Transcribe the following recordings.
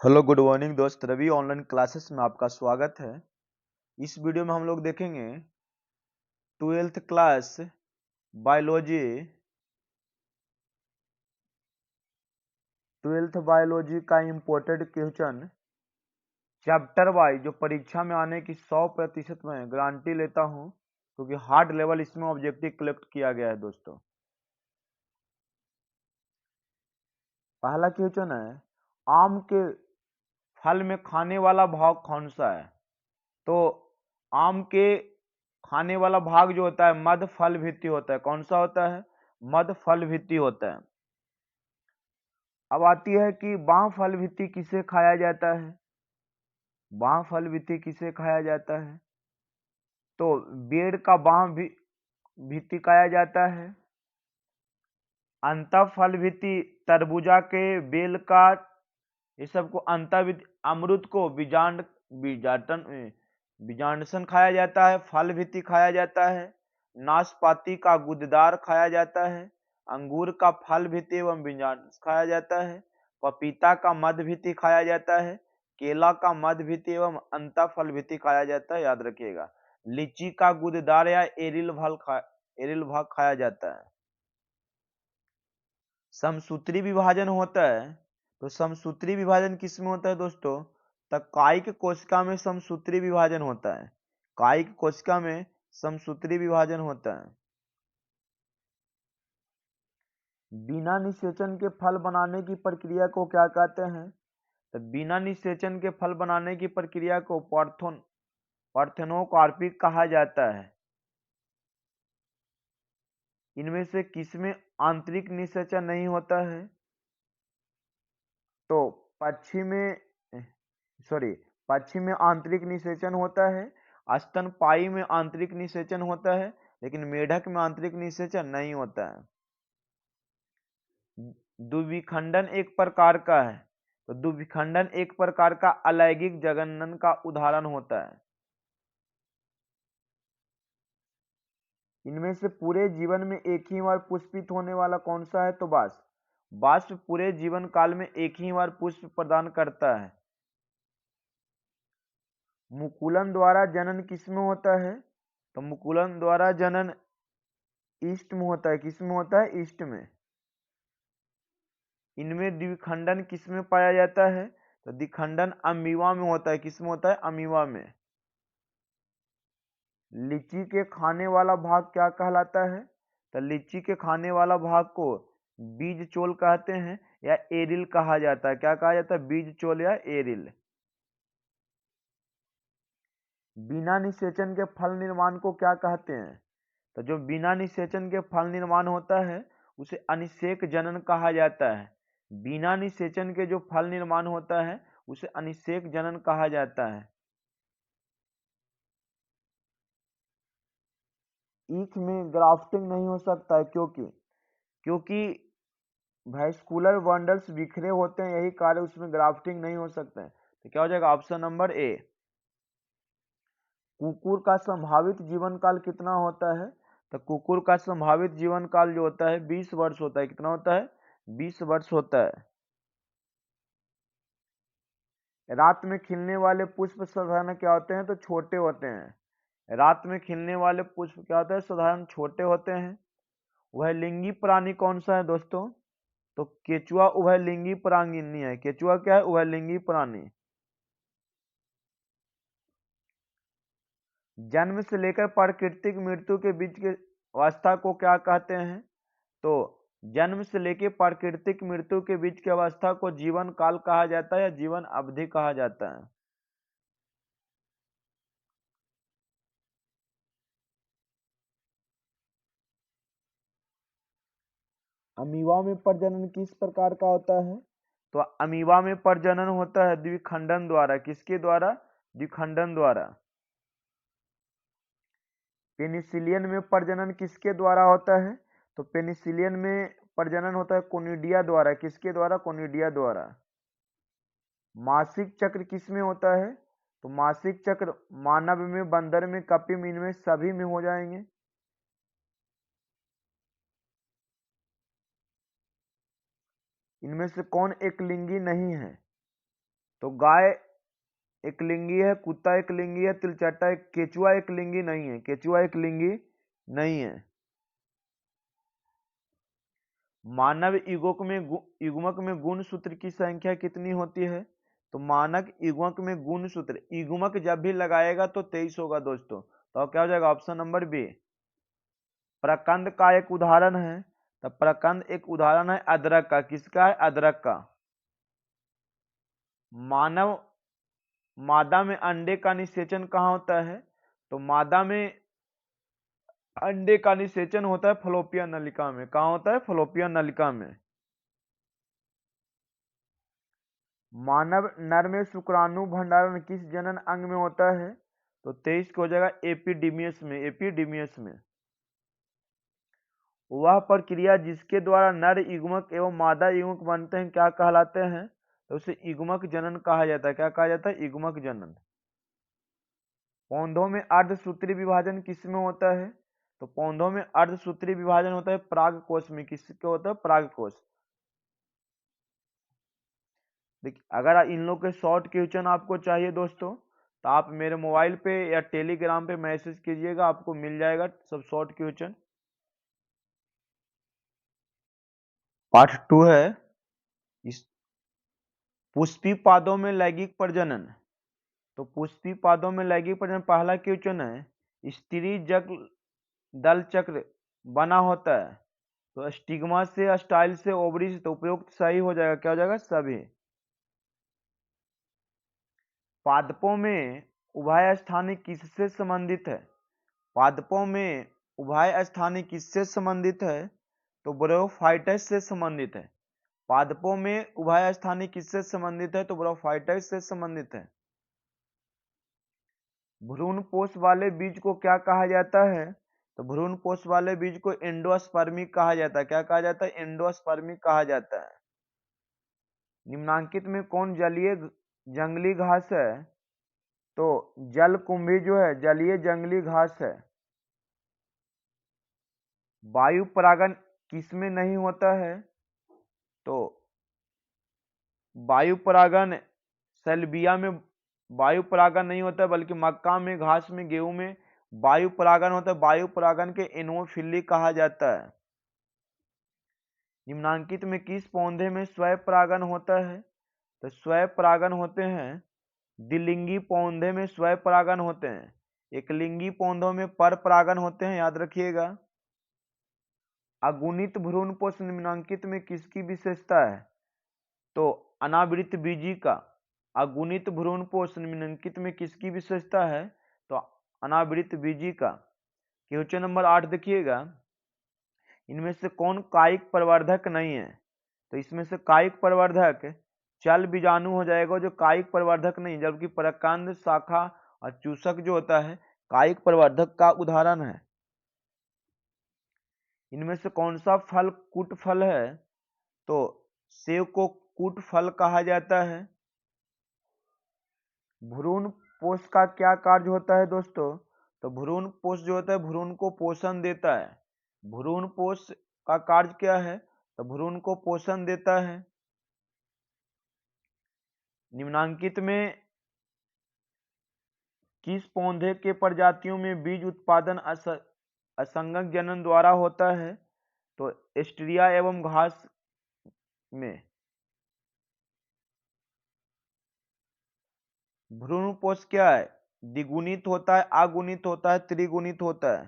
Hello good morning दोस्त, Ravi online classes में आपका स्वागत है। इस वीडियो में हम लोग देखेंगे 12th class biology 12th biology का इम्पोर्टेंट क्वेश्चन चैप्टर वाइज जो परीक्षा में आने की 100% में गारंटी लेता हूं, क्योंकि हार्ड लेवल इसमें ऑब्जेक्टिव कलेक्ट किया गया है। दोस्तों, पहला क्वेश्चन है, आम के फल में खाने वाला भाग कौन सा है? तो आम के खाने वाला भाग जो होता है मध्य फल भित्ति होता है। कौन सा होता है? मध्य फल भित्ति होता है। अब आती है कि बाह्य फल भित्ति किसे खाया जाता है? बाह्य फल भित्ति किसे खाया जाता है? तो बेर का बाह्य भित्ति खाया जाता है। अंतः फल भित्ति तरबूजा के, बेल का, ये सबको अंतः अमरूद को बीजांडसन खाया जाता है। फल भित्ति खाया जाता है। नाशपाती का गुददार खाया जाता है। अंगूर का फल भित्ति एवं बीजांड खाया जाता है। पपीता का मध्य भित्ति खाया जाता है। केला का मध्य भित्ति एवं अंतः फल भित्ति खाया जाता है। याद रखिएगा, लीची का गुददार या एरिल भाग खाया जाता है। समसूत्री विभाजन होता है, तो समसूत्री विभाजन किसमें होता है दोस्तों? तो कायिक कोशिका में समसूत्री विभाजन होता है। कायिक कोशिका में समसूत्री विभाजन होता है। बिना निषेचन के फल बनाने की प्रक्रिया को क्या कहते हैं? तो बिना निषेचन के फल बनाने की प्रक्रिया को पार्थेनोकार्पिक कहा जाता है। इनमें से किसमें आंतरिक निषेचन नहीं होता है? तो पक्षी में आंतरिक निषेचन होता है। स्तनपायी में आंतरिक निषेचन होता है, लेकिन मेढक में आंतरिक निषेचन नहीं होता है। द्विखंडन एक प्रकार का है, तो द्विखंडन एक प्रकार का अलैंगिक जनन का उदाहरण होता है। इनमें से पूरे जीवन में एक ही बार पुष्पित होने वाला कौन सा है? तो बाष्प। बाष्प पूरे जीवन काल में एक ही बार पुष्प प्रदान करता है। मुकुलन द्वारा जनन किसमें होता है? तो मुकुलन द्वारा जनन ईस्ट में होता है। किसमें होता है? ईस्ट में। इनमें द्विखंडन किसमें पाया जाता है? तो द्विखंडन अमीबा में होता है। किसमें होता है? अमीबा में। लीची के खाने वाला भाग क्या कहलाता है? तो लीची के खाने वाला भाग को बीज चोल कहते हैं या एरिल कहा जाता है। क्या कहा जाता है? बीज चोल या एरिल। बिना निषेचन के फल निर्माण को क्या कहते हैं? तो जो बिना निषेचन के फल निर्माण होता है उसे अनिषेक जनन कहा जाता है। बिना निषेचन के जो फल निर्माण होता है उसे अनिषेक जनन कहा जाता है। ईख में ग्राफ्टिंग नहीं हो सकता है, क्योंकि वैस्कुलर बंडल्स बिखरे होते हैं, यही कार्य उसमें ग्राफ्टिंग नहीं हो सकता है। तो क्या हो जाएगा? Option number A. कुकुर का संभावित जीवन काल कितना होता है? तो कुकुर का संभावित जीवन काल जो होता है 20 वर्ष होता है। कितना होता है? 20 वर्ष होता है। रात में खिलने वाले पुष्प साधारण क्या होते हैं? तो छोटे होते हैं। रात में खिलने वाले पुष्प क्या होते हैं? साधारण छोटे होते हैं। उभयलिंगी प्राणी कौन सा है दोस्तों? तो केचुआ उभयलिंगी प्राणी है। केचुआ क्या है? उभयलिंगी प्राणी। जन्म से लेकर प्राकृतिक मृत्यु के बीच की अवस्था को क्या कहते हैं? तो जन्म से लेकर प्राकृतिक मृत्यु के बीच की अवस्था को जीवन काल कहा जाता है या जीवन अवधि कहा जाता है। अमीबा में प्रजनन किस प्रकार का होता है? तो अमीबा में प्रजनन होता है द्विखंडन द्वारा। किसके द्वारा? द्विखंडन द्वारा। पेनिसिलियन में प्रजनन किसके द्वारा होता है? तो पेनिसिलियन में प्रजनन होता है कोनिडिया द्वारा। किसके द्वारा? कोनिडिया द्वारा। मासिक चक्र किसमें होता है? तो मासिक चक्र मानव में, बंदर में, कपि में, इनमें सभी में हो जाएंगे। इनमें से कौन एक लिंगी नहीं है? तो गाय एक लिंगी है, कुत्ता एक लिंगी है, तिलचट्टा एक, केचुआ एक लिंगी नहीं है, केचुआ एक लिंगी नहीं है। मानव युग्मक में गुण सूत्र की संख्या कितनी होती है? तो मानव युग्मक में गुण सूत्र, युग्मक जब भी लगाएगा तो 23 होगा दोस्तों। तो क्या हो जाएगा? Option number B. प्रकंद का एक उदाहरण है, तो प्रकंद एक उदाहरण है अदरक का। किसका है? अदरक का। मानव मादा में अंडे का निषेचन कहाँ होता है? तो मादा में अंडे का निषेचन होता है फलोपियन नलिका में। कहाँ होता है? फलोपियन नलिका में। मानव नर में शुक्राणु भंडारण किस जनन अंग में होता है? तो 23 को हो जाएगा एपिडीमियस में, एपिडीमियस में। वह प्रक्रिया जिसके द्वारा नर युग्मक एवं मादा युग्मक बनते हैं क्या कहलाते हैं? तो उसे युग्मक जनन कहा जाता है। क्या कहा जाता है? युग्मक जनन। पौधों में अर्धसूत्री विभाजन किसमें होता है? तो पौधों में अर्धसूत्री विभाजन होता है परागकोश में। किसके होता है? परागकोश। देखिए, अगर इन लोग के शॉर्ट क्वेश्चन आपको चाहिए दोस्तों, तो आप मेरे मोबाइल पे या टेलीग्राम पे मैसेज कीजिएगा, आपको मिल जाएगा सब शॉर्ट क्वेश्चन। पार्ट 2 है इस पुष्पी पादों में लैंगिक प्रजनन। तो पुष्पी पादों में लैंगिक प्रजनन पहला क्वेश्चन है, स्त्री जग दल चक्र बना होता है। तो स्टिग्मा से, स्टाइल से, ओवरी से। तो उपयुक्त सही हो जाएगा। क्या हो जाएगा? सभी। पादपों में उभय स्थानीय किससे संबंधित है? पादपों में उभय स्थानीय किससे संबंधित है? तो ब्रोफाइटस से संबंधित है। पादपों में उभय स्थानीय किससे संबंधित है? तो ब्रोफाइटस से संबंधित है। भ्रूण पोष वाले बीज को क्या कहा जाता है? तो भ्रूण पोष वाले बीज को एंडोस्पर्मिक कहा जाता है। क्या कहा जाता है? एंडोस्पर्मिक कहा जाता है। निम्नांकित में कौन जलीय जंगली घास है? तो जलकुंभी जो है जलीय जंगली घास है। वायु परागन किसमें नहीं होता है? तो वायु परागन सैलबिया में वायु परागन नहीं होता है, बल्कि मक्का में, घास में, गेहूं में वायु परागन होता है। वायु परागन के एनोफिली कहा जाता है। निम्नांकित में किस पौधे में स्वयं परागन होता है? तो स्वयं परागन होते हैं द्विलिंगी पौधे में स्वयं परागन होते हैं। एकलिंगी पौधों में पर परागन होते हैं, याद रखिएगा। अगुणित भ्रूणपोष निम्नांकित में किसकी विशेषता है? तो अनावृत बीजी का। अगुणित भ्रूणपोष निम्नलिखित में किसकी विशेषता है? तो अनावृत बीजी का। क्वेश्चन नंबर 8 देखिएगा, इनमें से कौन कायिक प्रवर्धक नहीं है? तो इसमें से कायिक प्रवर्धक चल बीजाणु हो जाएगा, जो कायिक प्रवर्धक नहीं, जबकि प्रकंद, शाखा और चूसक जो होता है कायिक प्रवर्धक का उदाहरण है। इनमें से कौन सा फल कूट फल है? तो सेब को कूट फल कहा जाता है। भ्रूण पोष का क्या कार्य होता है दोस्तों? तो भ्रूण पोष जो होता है भ्रूण को पोषण देता है। भ्रूण पोष का कार्य क्या है? तो भ्रूण को पोषण देता है। निम्नांकित में किस पौधे के प्रजातियों में बीज उत्पादन असंगत जनन द्वारा होता है? तो एस्ट्रिया एवं घास में। भ्रूण पोष क्या है? द्विगुणित होता है, अगुणित होता है, त्रिगुणित होता है।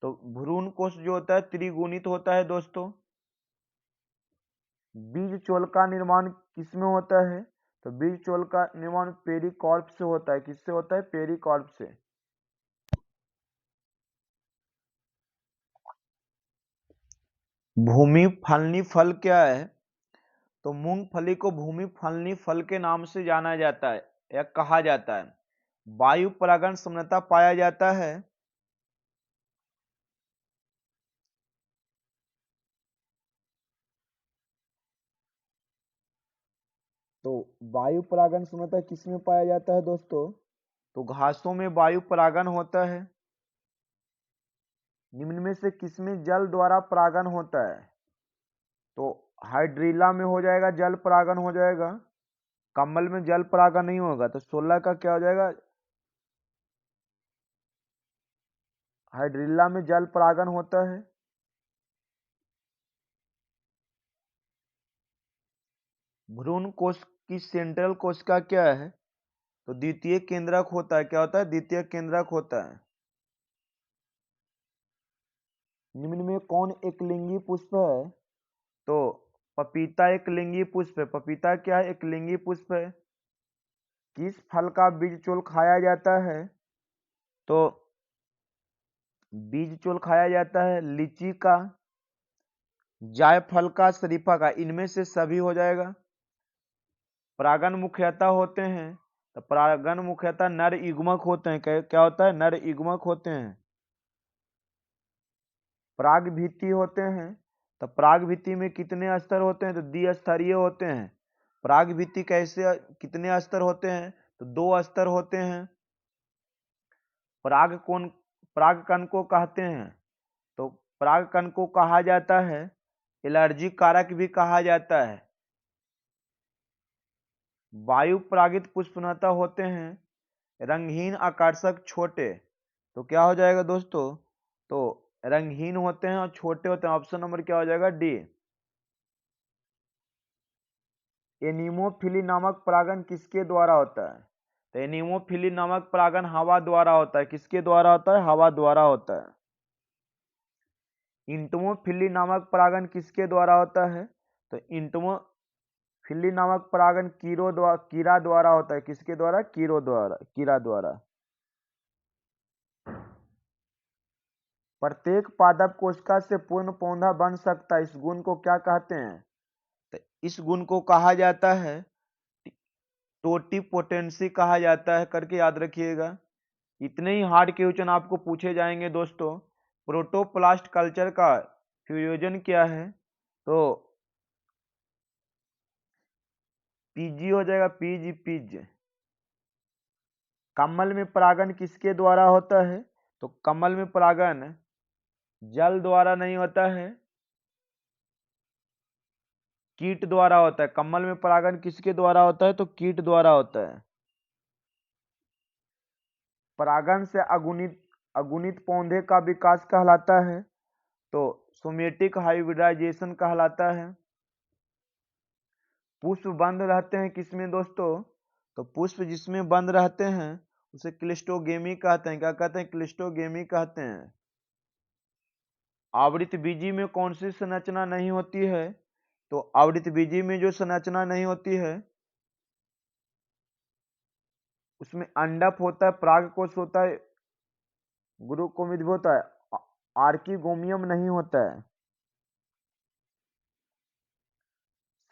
तो भ्रूण कोष जो होता है त्रिगुणित होता है दोस्तों। बीज चोल का निर्माण किसमें होता है? तो बीज चोल का निर्माण पेरिकार्प से होता है। किससे होता है? पेरिकार्प से। भूमि फलनी फल क्या है? तो मूंगफली को भूमि फलनी फल के नाम से जाना जाता है या कहा जाता है। वायु परागण समृद्धता पाया जाता है। तो वायु परागण समृद्धता किसमें पाया जाता है दोस्तों? तो घासों में वायु परागण होता है। निम्न में से किसमें जल द्वारा परागण होता है? तो हाइड्रिला में हो जाएगा, जल परागण हो जाएगा। कमल में जल परागन नहीं होगा, तो 16 का क्या हो जाएगा? हाइड्रिल्ला में जल परागन होता है। भ्रूण कोश की सेंट्रल कोशिका क्या है? तो द्वितीय केंद्रक होता है। क्या होता है? द्वितीय केंद्रक होता है। निम्न में कौन एक लिंगी पुष्प है? तो पपीता एक लिंगी पुष्प है। पपीता क्या है? एक लिंगी पुष्प है। किस फल का बीज चोल खाया जाता है? तो बीज चोल खाया जाता है लीची का, जायफल का, शरीफा का, इनमें से सभी हो जाएगा। परागन मुख्यतः होते हैं, तो परागन मुख्यतः नर युग्मक होते हैं। क्या होता है? नर युग्मक होते हैं। पराग भित्ति होते हैं, तो पराग भित्ति में कितने स्तर होते हैं? तो द्विस्तरीय होते हैं। पराग भित्ति कैसे, कितने स्तर होते हैं? तो 2 स्तर होते हैं। परागकण को कहते हैं, तो परागकण को कहा जाता है एलर्जी कारक भी कहा जाता है। वायु परागित पुष्पनता होते हैं रंगहीन, आकर्षक, छोटे। तो क्या हो जाएगा दोस्तों? तो रंगहीन होते हैं और छोटे होते हैं। ऑप्शन नंबर क्या हो जाएगा? डी। एनीमोफिली नामक परागन किसके द्वारा होता है? तो एनीमोफिली नामक परागन हवा द्वारा होता है। किसके द्वारा होता है? हवा द्वारा होता है। इंटमोफिली नामक परागन किसके द्वारा होता है? तो इंटमोफिली नामक परागन कीड़ा द्वारा होता है। किसके द्वारा? कीड़ा द्वारा। प्रत्येक पादप कोशिका से पूर्ण पौधा बन सकता है, इस गुण को क्या कहते हैं? तो इस गुण को कहा जाता है टोटिपोटेंसी कहा जाता है, करके याद रखिएगा। इतने ही हार्ड क्वेश्चन आपको पूछे जाएंगे दोस्तों। प्रोटोप्लास्ट कल्चर का फ्यूजन क्या है? तो पीजी हो जाएगा, पीज। कमल में परागन किसके द्वारा होता है? तो कमल में परागन जल द्वारा नहीं होता है, कीट द्वारा होता है। कमल में परागन किसके द्वारा होता है? तो कीट द्वारा होता है। परागन से अगुणित पौधे का विकास कहलाता है, तो सोमेटिक हाइब्रिडाइजेशन कहलाता है। पुष्प बंद रहते हैं किसमें दोस्तों? तो पुष्प जिसमें बंद रहते हैं उसे क्लिस्टोगेमी कहते हैं। क्या कहते हैं? क्लिस्टोगेमी कहते हैं। आवृत बीजी में कौन सी संरचना नहीं होती है? तो आवृत बीजी में जो संरचना नहीं होती है उसमें अंडप होता है, परागकोश होता है, गुरुकुमित होता है, आर्किगोमियम नहीं होता है।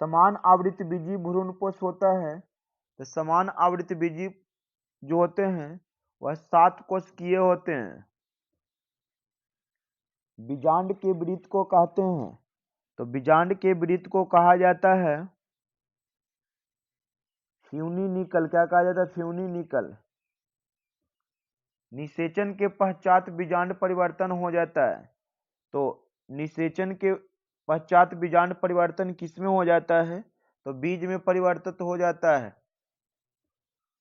समान आवृत्ति बीजी भ्रूणपोष होता है, तो समान आवृत्ति बीजी जो होते हैं वह 7 कोशिकीय होते हैं। बीजांड के वृत्त को कहते हैं, तो बीजांड के वृत्त को कहा जाता है फ्यूनिनिकल। क्या कहा जाता है? फ्यूनिनिकल। निषेचन के पश्चात बीजांड परिवर्तन हो जाता है, तो निषेचन के पश्चात बीजांड परिवर्तन किसमें हो जाता है? तो बीज में परिवर्तित हो जाता है।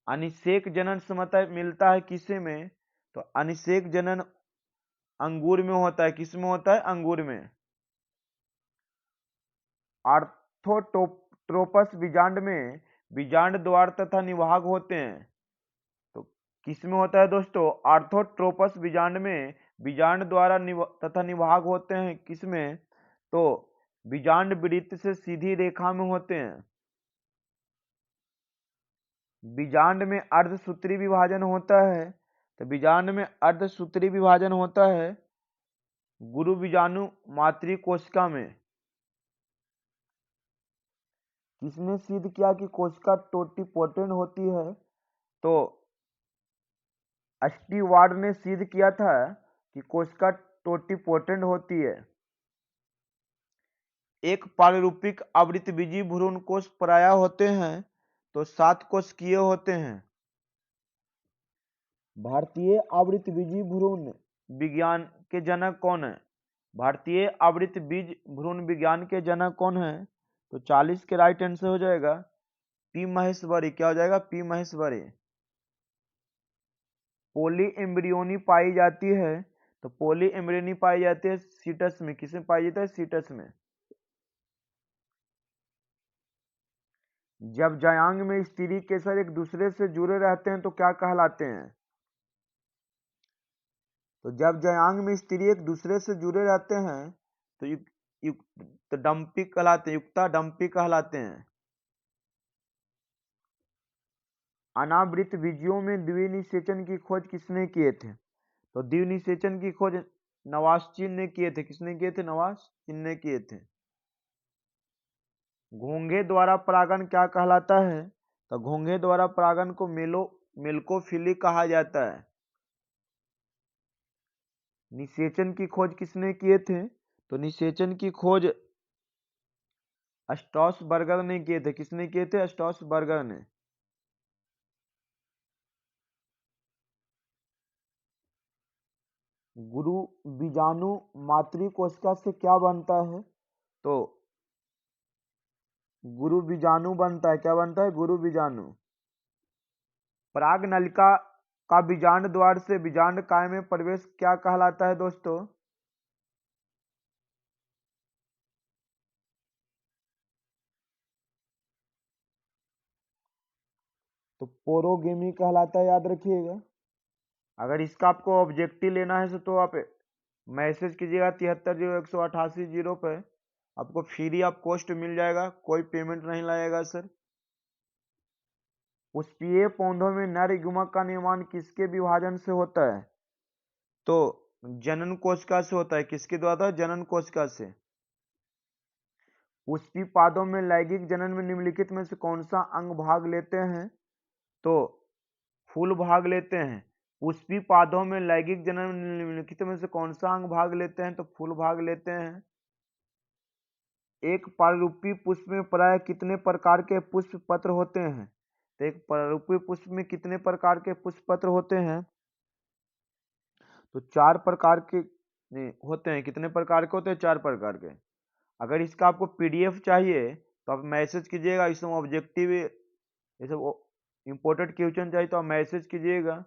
अनिषेक जनन समता मिलता है किसे में? तो अनिषेक जनन अंगूर में होता है। किस में होता है? अंगूर में। आर्थोट्रोपस बीजांड में बीजांड द्वार तथा निवाहक होते हैं, तो किस में होता है दोस्तों? आर्थोट्रोपस बीजांड में बीजांड द्वारा तथा निवाहक होते हैं। किस में? तो बीजांड वृत्त से सीधी रेखा में होते हैं। बीजांड में अर्धसूत्री विभाजन होता है, तो बीजांड में अर्धसूत्री विभाजन होता है गुरु बीजाणु मातृ कोशिका में। किसने सिद्ध किया कि कोशिका टोटिपोटेंट होती है? तो स्टीवार्ड ने सिद्ध किया था कि कोशिका टोटिपोटेंट होती है। एक पारिरूपिक आवृतबीजी भ्रूण कोश प्रायः होते हैं, तो 7 कोशिकीय होते हैं। भारतीय आवृतबीजी भ्रूण विज्ञान के जनक कौन है? भारतीय आवृत बीज भ्रूण विज्ञान के जनक कौन है? तो 40 के राइट आंसर हो जाएगा पी महेश्वरी, क्या हो जाएगा? पी महेश्वरी। पोली एम्ब्रियोनी पाई जाती है, तो पोली एम्ब्रियोनी पाई जाती है सीटस में। किसमें पाई जाती है? सीटस में। जब जायांग में स्त्री केसर एक दूसरे से जुड़े रहते हैं तो क्या कहलाते हैं? तो जब जायांग में स्त्री एक दूसरे से जुड़े रहते हैं तो युक्त डंपी कहलाते हैं, युक्ता डंपी कहलाते हैं। अनावृत बीजों में द्विनिषेचन की खोज किसने किए थे? तो द्विनिषेचन की खोज नवास्चिन ने किए थे। किसने किए थे? नवास्चिन ने किए थे। घोंघे द्वारा परागण क्या कहलाता है? तो घोंघे द्वारा परागण को मेलकोफिली कहा जाता है। निषेचन की खोज किसने किए थे? तो निषेचन की खोज स्ट्रॉसबर्गर ने किए थे। किसने किए थे? स्ट्रॉसबर्गर ने। गुरु बीजाणु मातृ कोशिका से क्या बनता है? तो गुरु बीजाणु बनता है। क्या बनता है? गुरु बीजाणु। पराग नलिका का बीजांड द्वार से बीजांड काय में प्रवेश क्या कहलाता है दोस्तों? तो पोरोगेमी कहलाता है, याद रखिएगा। अगर इसका आपको ऑब्जेक्टिव लेना है तो आप मैसेज कीजिएगा 730188 पे। आपको फ्री ऑफ कॉस्ट मिल जाएगा, कोई पेमेंट नहीं लगेगा सर। पुष्पीय पौधों में नर युग्मक का निर्माण किसके विभाजन से होता है? तो जनन कोशिका से होता है। किसके द्वारा? जनन कोशिका से। पुष्पी पादों में लैंगिक जनन में निम्नलिखित में से कौन सा अंग भाग लेते हैं? तो फूल भाग लेते हैं। पुष्पी पादों में लैंगिक जनन में निम्नलिखित में से कौन सा अंग भाग लेते हैं? तो फूल भाग लेते हैं। एक पररूपी पुष्प में प्राय कितने प्रकार के पुष्प पत्र होते हैं? तो एक पररूपी पुष्प में कितने प्रकार के पुष्प पत्र होते हैं? तो 4 प्रकार के होते हैं। कितने प्रकार के होते हैं? 4 प्रकार के। अगर इसका आपको पीडीएफ चाहिए तो आप मैसेज कीजिएगा। इसमें ऑब्जेक्टिव, ये सब इंपोर्टेंट क्वेश्चन चाहिए तो आप मैसेज कीजिएगा।